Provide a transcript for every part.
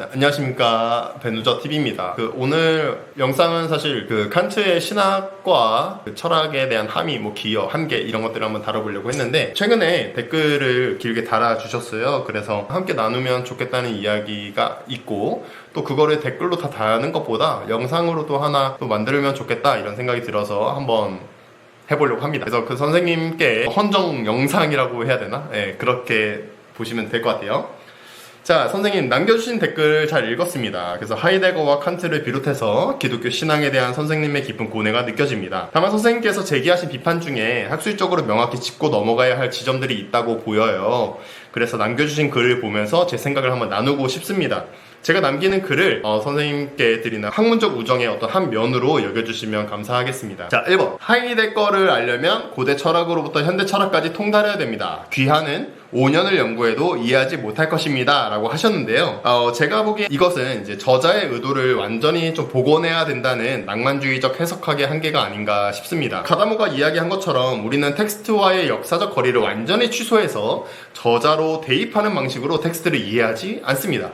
안녕하십니까, 배누저TV입니다. 오늘 영상은 사실 칸트의 신학과 철학에 대한 함의, 기여, 한계 이런 것들을 한번 다뤄보려고 했는데, 최근에 댓글을 길게 달아주셨어요. 그래서 함께 나누면 좋겠다는 이야기가 있고, 또 그거를 댓글로 다 다는 것보다 영상으로도 하나 또 만들면 좋겠다 이런 생각이 들어서 한번 해보려고 합니다. 그래서 그 선생님께 헌정 영상이라고 해야 되나? 네, 그렇게 보시면 될 것 같아요. 자, 선생님 남겨주신 댓글 잘 읽었습니다. 그래서 하이데거와 칸트를 비롯해서 기독교 신앙에 대한 선생님의 깊은 고뇌가 느껴집니다. 다만 선생님께서 제기하신 비판 중에 학술적으로 명확히 짚고 넘어가야 할 지점들이 있다고 보여요. 그래서 남겨주신 글을 보면서 제 생각을 한번 나누고 싶습니다. 제가 남기는 글을 선생님께 드리는 학문적 우정의 어떤 한 면으로 여겨주시면 감사하겠습니다. 자, 1번. 하이데거를 알려면 고대 철학으로부터 현대 철학까지 통달해야 됩니다. 귀하는 5년을 연구해도 이해하지 못할 것입니다. 라고 하셨는데요. 제가 보기에 이것은 이제 저자의 의도를 완전히 좀 복원해야 된다는 낭만주의적 해석학의 한계가 아닌가 싶습니다. 카다모가 이야기한 것처럼 우리는 텍스트와의 역사적 거리를 완전히 취소해서 저자로 대입하는 방식으로 텍스트를 이해하지 않습니다.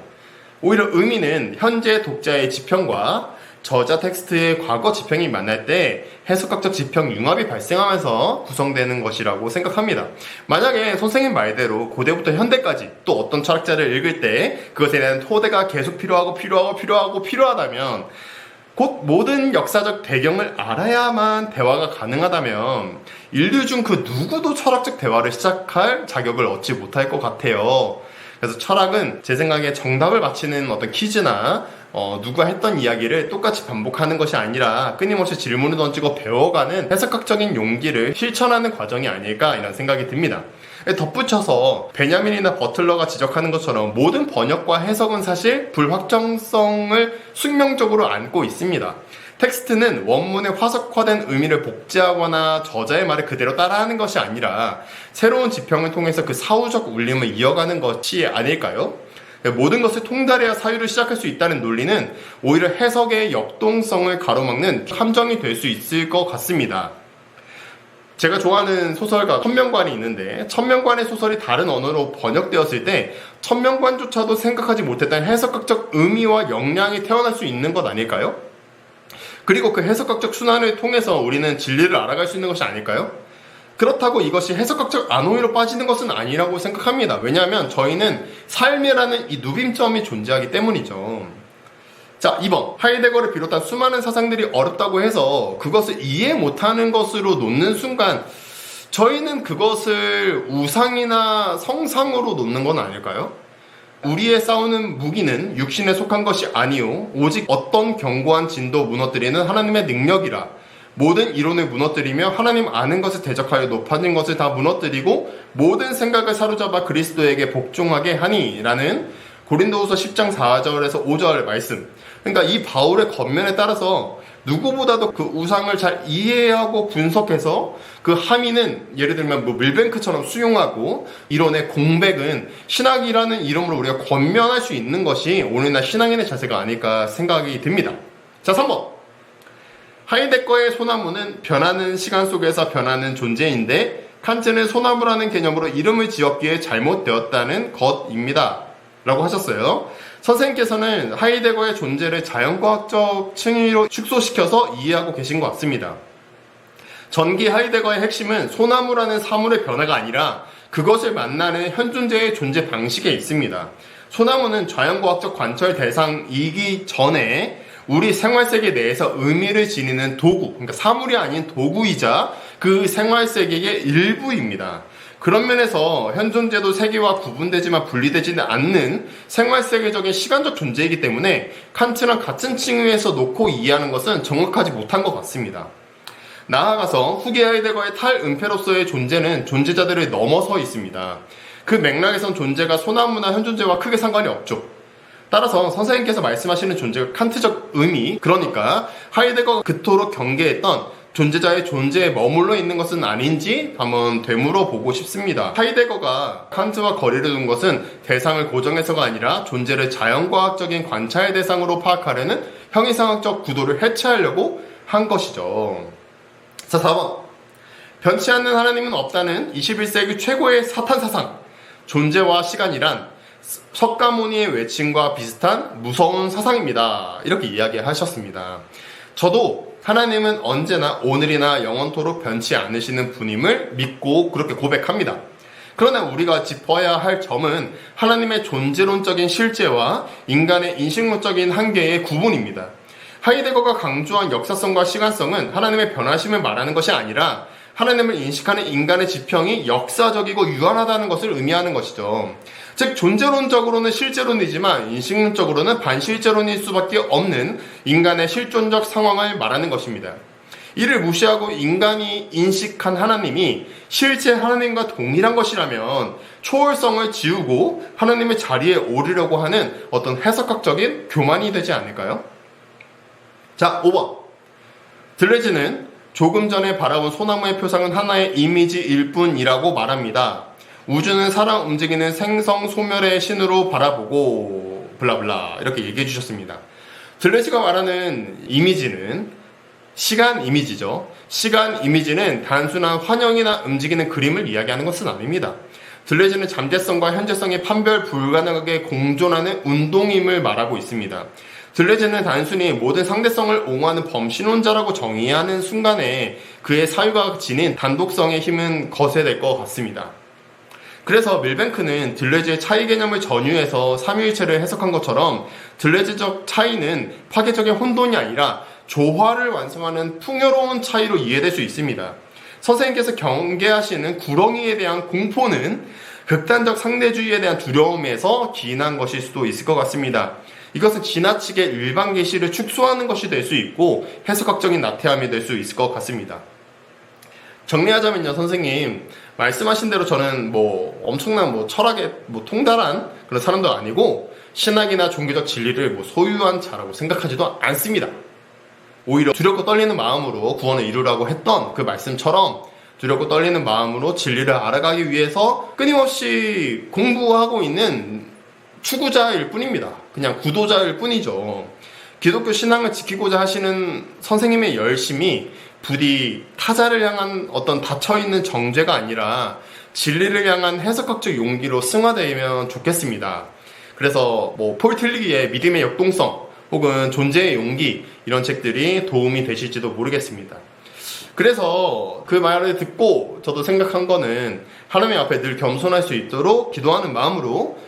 오히려 의미는 현재 독자의 지평과 저자 텍스트의 과거 지평이 만날 때 해석학적 지평 융합이 발생하면서 구성되는 것이라고 생각합니다. 만약에 선생님 말대로 고대부터 현대까지 또 어떤 철학자를 읽을 때 그것에 대한 토대가 계속 필요하다면 곧 모든 역사적 배경을 알아야만 대화가 가능하다면 인류 중 그 누구도 철학적 대화를 시작할 자격을 얻지 못할 것 같아요. 그래서 철학은 제 생각에 정답을 맞히는 어떤 퀴즈나 누가 했던 이야기를 똑같이 반복하는 것이 아니라 끊임없이 질문을 던지고 배워가는 해석학적인 용기를 실천하는 과정이 아닐까 이런 생각이 듭니다. 덧붙여서 베냐민이나 버틀러가 지적하는 것처럼 모든 번역과 해석은 사실 불확정성을 숙명적으로 안고 있습니다. 텍스트는 원문의 화석화된 의미를 복제하거나 저자의 말을 그대로 따라하는 것이 아니라 새로운 지평을 통해서 그 사후적 울림을 이어가는 것이 아닐까요? 모든 것을 통달해야 사유를 시작할 수 있다는 논리는 오히려 해석의 역동성을 가로막는 함정이 될 수 있을 것 같습니다. 제가 좋아하는 소설가 천명관이 있는데 천명관의 소설이 다른 언어로 번역되었을 때 천명관조차도 생각하지 못했던 해석학적 의미와 역량이 태어날 수 있는 것 아닐까요? 그리고 그 해석학적 순환을 통해서 우리는 진리를 알아갈 수 있는 것이 아닐까요? 그렇다고 이것이 해석학적 안오이로 빠지는 것은 아니라고 생각합니다. 왜냐하면 저희는 삶이라는 이 누빔점이 존재하기 때문이죠. 자, 2번. 하이데거를 비롯한 수많은 사상들이 어렵다고 해서 그것을 이해 못하는 것으로 놓는 순간 저희는 그것을 우상이나 성상으로 놓는 건 아닐까요? 우리의 싸우는 무기는 육신에 속한 것이 아니오 오직 어떤 견고한 진도 무너뜨리는 하나님의 능력이라. 모든 이론을 무너뜨리며 하나님 아는 것을 대적하여 높아진 것을 다 무너뜨리고 모든 생각을 사로잡아 그리스도에게 복종하게 하니 라는 고린도후서 10장 4절에서 5절 말씀. 그러니까 이 바울의 겉면에 따라서 누구보다도 그 우상을 잘 이해하고 분석해서 그 함의는 예를 들면 밀뱅크처럼 수용하고 이론의 공백은 신학이라는 이름으로 우리가 권면할 수 있는 것이 오늘날 신앙인의 자세가 아닐까 생각이 듭니다. 자, 3번. 하이데거의 소나무는 변하는 시간 속에서 변하는 존재인데 칸트는 소나무라는 개념으로 이름을 지었기에 잘못되었다는 것입니다. 라고 하셨어요. 선생님께서는 하이데거의 존재를 자연과학적 층위로 축소시켜서 이해하고 계신 것 같습니다. 전기 하이데거의 핵심은 소나무라는 사물의 변화가 아니라 그것을 만나는 현존재의 존재 방식에 있습니다. 소나무는 자연과학적 관찰 대상이기 전에 우리 생활세계 내에서 의미를 지니는 도구, 그러니까 사물이 아닌 도구이자 그 생활세계의 일부입니다. 그런 면에서 현존재도 세계와 구분되지만 분리되지는 않는 생활세계적인 시간적 존재이기 때문에 칸트랑 같은 층위에서 놓고 이해하는 것은 정확하지 못한 것 같습니다. 나아가서 후기 하이데거의 탈은폐로서의 존재는 존재자들을 넘어서 있습니다. 그 맥락에선 존재가 소나무나 현존재와 크게 상관이 없죠. 따라서 선생님께서 말씀하시는 존재가 칸트적 의미, 그러니까 하이데거가 그토록 경계했던 존재자의 존재에 머물러 있는 것은 아닌지 한번 되물어 보고 싶습니다. 하이데거가 칸트와 거리를 둔 것은 대상을 고정해서가 아니라 존재를 자연과학적인 관찰 대상으로 파악하려는 형이상학적 구도를 해체하려고 한 것이죠. 자, 4번. 변치 않는 하나님은 없다는 21세기 최고의 사탄 사상. 존재와 시간이란 석가모니의 외침과 비슷한 무서운 사상입니다. 이렇게 이야기하셨습니다. 저도 하나님은 언제나 오늘이나 영원토록 변치 않으시는 분임을 믿고 그렇게 고백합니다. 그러나 우리가 짚어야 할 점은 하나님의 존재론적인 실제와 인간의 인식론적인 한계의 구분입니다. 하이데거가 강조한 역사성과 시간성은 하나님의 변하심을 말하는 것이 아니라 하나님을 인식하는 인간의 지평이 역사적이고 유한하다는 것을 의미하는 것이죠. 즉 존재론적으로는 실제론이지만 인식론적으로는 반실제론일 수밖에 없는 인간의 실존적 상황을 말하는 것입니다. 이를 무시하고 인간이 인식한 하나님이 실제 하나님과 동일한 것이라면 초월성을 지우고 하나님의 자리에 오르려고 하는 어떤 해석학적인 교만이 되지 않을까요? 자, 5번. 들레즈는 조금 전에 바라본 소나무의 표상은 하나의 이미지일 뿐이라고 말합니다. 우주는 살아 움직이는 생성 소멸의 신으로 바라보고 블라블라 이렇게 얘기해 주셨습니다. 들레즈가 말하는 이미지는 시간 이미지죠. 시간 이미지는 단순한 환영이나 움직이는 그림을 이야기하는 것은 아닙니다. 들레즈는 잠재성과 현재성이 판별 불가능하게 공존하는 운동임을 말하고 있습니다. 들레즈는 단순히 모든 상대성을 옹호하는 범신론자라고 정의하는 순간에 그의 사유가 지닌 단독성의 힘은 거세될 것 같습니다. 그래서 밀뱅크는 들레즈의 차이 개념을 전유해서 삼위일체를 해석한 것처럼 들레즈적 차이는 파괴적인 혼돈이 아니라 조화를 완성하는 풍요로운 차이로 이해될 수 있습니다. 선생님께서 경계하시는 구렁이에 대한 공포는 극단적 상대주의에 대한 두려움에서 기인한 것일 수도 있을 것 같습니다. 이것은 지나치게 일반 계시를 축소하는 것이 될 수 있고 해석학적인 나태함이 될 수 있을 것 같습니다. 정리하자면요, 선생님 말씀하신 대로 저는 엄청난 철학에 통달한 그런 사람도 아니고 신학이나 종교적 진리를 소유한 자라고 생각하지도 않습니다. 오히려 두렵고 떨리는 마음으로 구원을 이루라고 했던 그 말씀처럼 두렵고 떨리는 마음으로 진리를 알아가기 위해서 끊임없이 공부하고 있는 추구자일 뿐입니다. 그냥 구도자일 뿐이죠. 기독교 신앙을 지키고자 하시는 선생님의 열심이 부디 타자를 향한 어떤 닫혀있는 정죄가 아니라 진리를 향한 해석학적 용기로 승화되면 좋겠습니다. 그래서 폴 틸리기의 믿음의 역동성 혹은 존재의 용기 이런 책들이 도움이 되실지도 모르겠습니다. 그래서 그 말을 듣고 저도 생각한 거는 하나님 앞에 늘 겸손할 수 있도록 기도하는 마음으로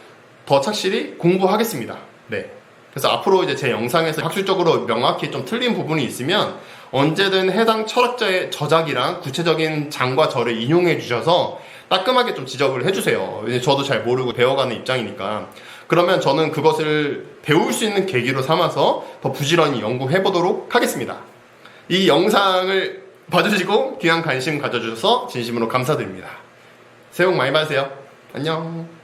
더 착실히 공부하겠습니다. 네. 그래서 앞으로 이제 제 영상에서 학술적으로 명확히 좀 틀린 부분이 있으면 언제든 해당 철학자의 저작이랑 구체적인 장과 절을 인용해 주셔서 따끔하게 좀 지적을 해주세요. 저도 잘 모르고 배워가는 입장이니까. 그러면 저는 그것을 배울 수 있는 계기로 삼아서 더 부지런히 연구해 보도록 하겠습니다. 이 영상을 봐주시고 귀한 관심 가져주셔서 진심으로 감사드립니다. 새해 복 많이 받으세요. 안녕.